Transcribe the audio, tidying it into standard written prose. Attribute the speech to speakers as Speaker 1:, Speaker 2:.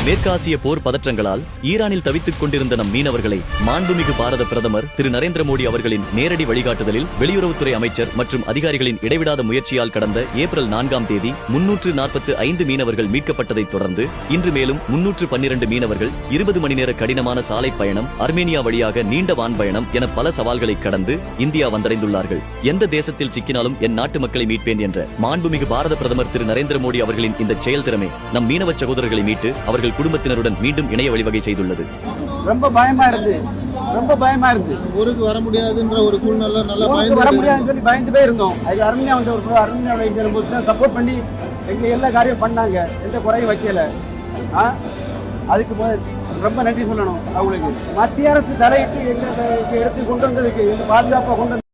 Speaker 1: மேற்காசிய போர் பதற்றங்களால் ஈரானில் தவித்துக் கொண்டிருந்த நம் மீனவர்களை மாண்புமிகு பாரத பிரதமர் திரு நரேந்திர மோடி அவர்களின் நேரடி வழிகாட்டுதலில் வெளியுறவுத்துறை அமைச்சர் மற்றும் அதிகாரிகளின் இடைவிடாத முயற்சியால் கடந்த ஏப்ரல் 4ஆம் தேதி 345 மீனவர்கள் மீட்கப்பட்டதைத் தொடர்ந்து இன்று மேலும் 312 மீனவர்கள் 20 மணி நேர கடினமான சாலை பயணம், அர்மேனியா வழியாக நீண்ட வான் பயணம் என பல சவால்களை கடந்து இந்தியா வந்தடைந்துள்ளார்கள். எந்த தேசத்தில் சிக்கினாலும் என் நாட்டு மக்களை மீட்பேன் என்ற மாண்புமிகு பாரத பிரதமர் திரு நரேந்திர மோடி அவர்களின் இந்த செயல் திறமை நம் மீனவ சகோதரர்களை மீட்டு அவர்கள் குடும்பத்தினருடன் மீண்டும் இணைய வழிவகை செய்துள்ளது.
Speaker 2: ரொம்ப பயமா இருந்து
Speaker 3: ஊருக்கு வர முடியாதுன்ற ஒரு சூழ்நிலை, நல்லா
Speaker 2: வர முடியாதுன்னு சொல்லி பயந்து போய் இருந்தோம். அது அருமையா வந்து ஒரு அருமையா சப்போர்ட் பண்ணி எங்க எல்லா காரியம் பண்ணாங்க, எந்த குறையும் வைக்கல. அதுக்கு ரொம்ப நன்றி சொல்லணும் அவங்களுக்கு. மத்திய அரசு தலையிட்டு எங்க எடுத்து கொண்டு வந்ததுக்கு பாதுகாப்பா கொண்டு